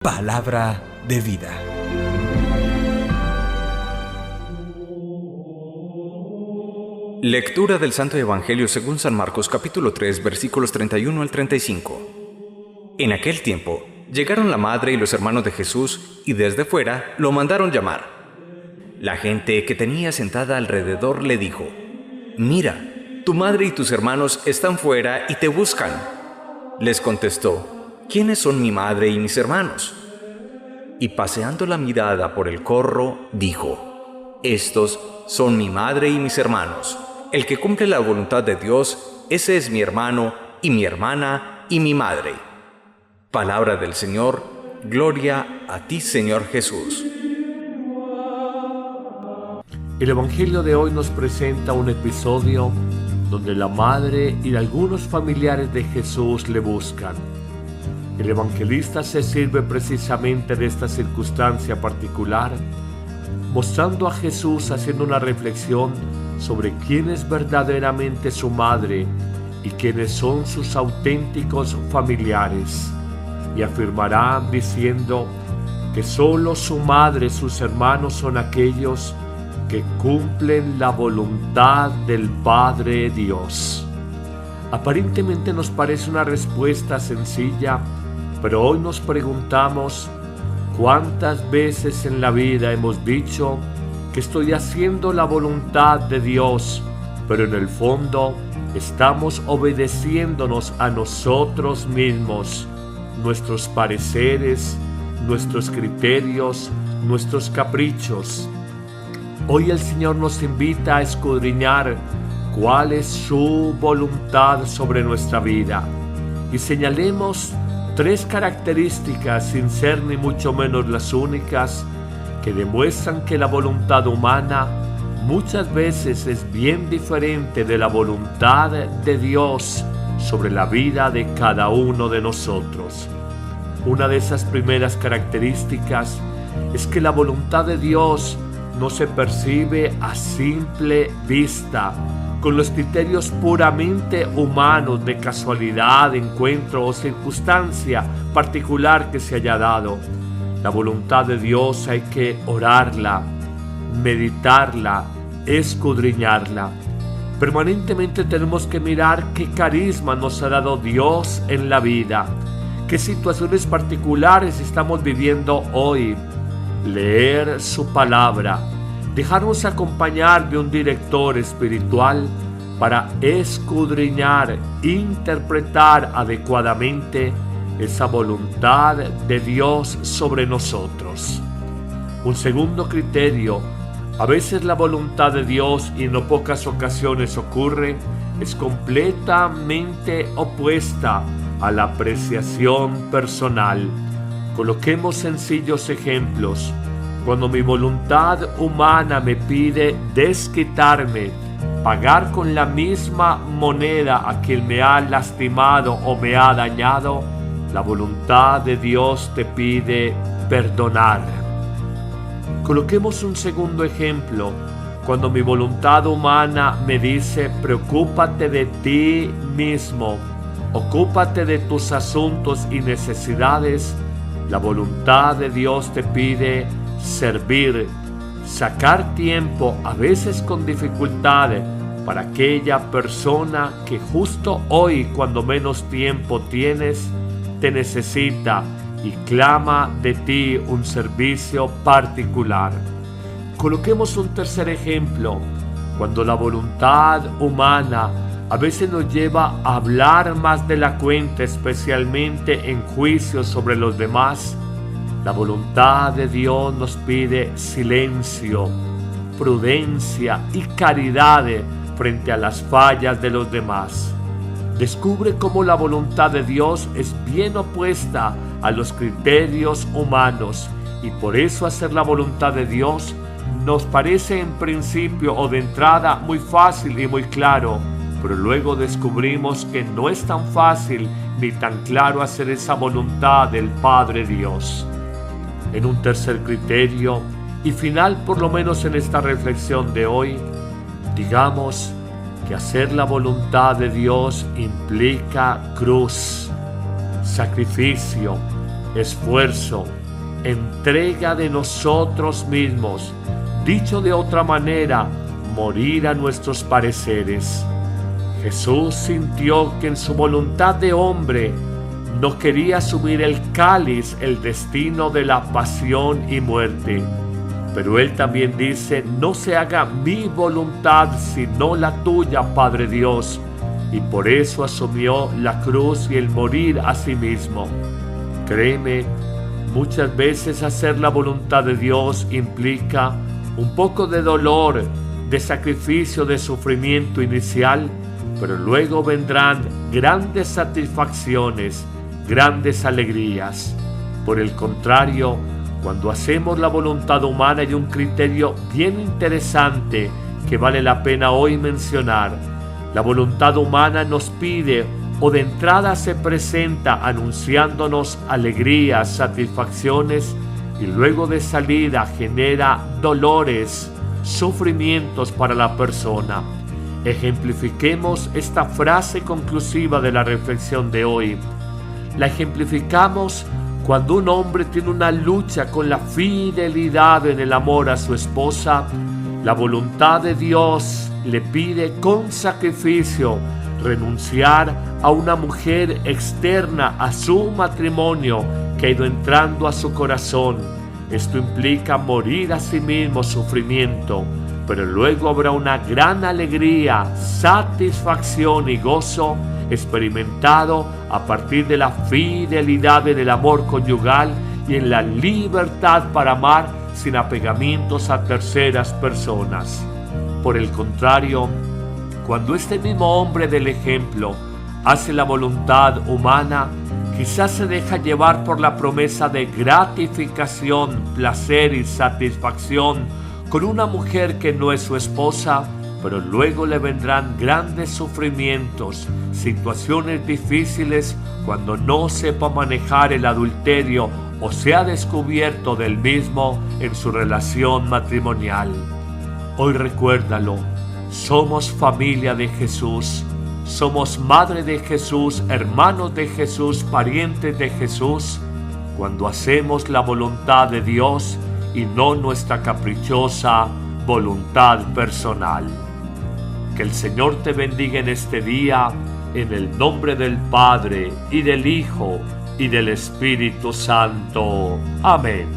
Palabra de vida. Lectura del Santo Evangelio según San Marcos capítulo 3 versículos 31 al 35. En aquel tiempo llegaron la madre y los hermanos de Jesús y desde fuera lo mandaron llamar. La gente que tenía sentada alrededor le dijo: «Mira, tu madre y tus hermanos están fuera y te buscan». Les contestó: «¿Quiénes son mi madre y mis hermanos?». Y paseando la mirada por el corro, dijo: «Estos son mi madre y mis hermanos. El que cumple la voluntad de Dios, ese es mi hermano y mi hermana y mi madre». Palabra del Señor. Gloria a ti, Señor Jesús. El Evangelio de hoy nos presenta un episodio donde la madre y algunos familiares de Jesús le buscan. El evangelista se sirve precisamente de esta circunstancia particular, mostrando a Jesús haciendo una reflexión sobre quién es verdaderamente su madre y quiénes son sus auténticos familiares, y afirmará diciendo que solo su madre y sus hermanos son aquellos que cumplen la voluntad del Padre Dios. Aparentemente nos parece una respuesta sencilla, pero hoy nos preguntamos cuántas veces en la vida hemos dicho que estoy haciendo la voluntad de Dios, pero en el fondo estamos obedeciéndonos a nosotros mismos, nuestros pareceres, nuestros criterios, nuestros caprichos. Hoy el Señor nos invita a escudriñar cuál es su voluntad sobre nuestra vida y señalemos 3 características, sin ser ni mucho menos las únicas, que demuestran que la voluntad humana muchas veces es bien diferente de la voluntad de Dios sobre la vida de cada uno de nosotros. Una de esas primeras características es que la voluntad de Dios no se percibe a simple vista, con los criterios puramente humanos de casualidad, encuentro o circunstancia particular que se haya dado. La voluntad de Dios hay que orarla, meditarla, escudriñarla. Permanentemente tenemos que mirar qué carisma nos ha dado Dios en la vida, qué situaciones particulares estamos viviendo hoy. Leer su palabra, dejarnos acompañar de un director espiritual para escudriñar, interpretar adecuadamente esa voluntad de Dios sobre nosotros. Un segundo criterio: a veces la voluntad de Dios, y en no pocas ocasiones ocurre, es completamente opuesta a la apreciación personal. Coloquemos sencillos ejemplos. Cuando mi voluntad humana me pide desquitarme, pagar con la misma moneda a quien me ha lastimado o me ha dañado, la voluntad de Dios te pide perdonar. Coloquemos un segundo ejemplo. Cuando mi voluntad humana me dice preocúpate de ti mismo, ocúpate de tus asuntos y necesidades, la voluntad de Dios te pide servir, sacar tiempo, a veces con dificultades, para aquella persona que justo hoy, cuando menos tiempo tienes, te necesita y clama de ti un servicio particular. Coloquemos un tercer ejemplo. Cuando la voluntad humana a veces nos lleva a hablar más de la cuenta, especialmente en juicios sobre los demás, la voluntad de Dios nos pide silencio, prudencia y caridad frente a las fallas de los demás. Descubre cómo la voluntad de Dios es bien opuesta a los criterios humanos, y por eso hacer la voluntad de Dios nos parece en principio o de entrada muy fácil y muy claro, pero luego descubrimos que no es tan fácil ni tan claro hacer esa voluntad del Padre Dios. En un tercer criterio y final, por lo menos en esta reflexión de hoy, digamos que hacer la voluntad de Dios implica cruz, sacrificio, esfuerzo, entrega de nosotros mismos. Dicho de otra manera, morir a nuestros pareceres. Jesús sintió que en su voluntad de hombre no quería asumir el cáliz, el destino de la pasión y muerte. Pero Él también dice: no se haga mi voluntad sino la tuya, Padre Dios. Y por eso asumió la cruz y el morir a sí mismo. Créeme, muchas veces hacer la voluntad de Dios implica un poco de dolor, de sacrificio, de sufrimiento inicial, pero luego vendrán grandes satisfacciones, grandes alegrías. Por el contrario, cuando hacemos la voluntad humana hay un criterio bien interesante que vale la pena hoy mencionar. La voluntad humana nos pide o de entrada se presenta anunciándonos alegrías, satisfacciones, y luego de salida genera dolores, sufrimientos para la persona. Ejemplifiquemos esta frase conclusiva de la reflexión de hoy. La ejemplificamos cuando un hombre tiene una lucha con la fidelidad en el amor a su esposa. La voluntad de Dios le pide con sacrificio renunciar a una mujer externa a su matrimonio que ha ido entrando a su corazón. Esto implica morir a sí mismo, sufrimiento, pero luego habrá una gran alegría, satisfacción y gozo experimentado a partir de la fidelidad en el amor conyugal y en la libertad para amar sin apegamientos a terceras personas. Por el contrario, cuando este mismo hombre del ejemplo hace la voluntad humana, quizás se deja llevar por la promesa de gratificación, placer y satisfacción con una mujer que no es su esposa, pero luego le vendrán grandes sufrimientos, situaciones difíciles cuando no sepa manejar el adulterio o sea descubierto del mismo en su relación matrimonial. Hoy recuérdalo, somos familia de Jesús, somos madre de Jesús, hermanos de Jesús, parientes de Jesús, cuando hacemos la voluntad de Dios y no nuestra caprichosa voluntad personal. Que el Señor te bendiga en este día, en el nombre del Padre, y del Hijo, y del Espíritu Santo. Amén.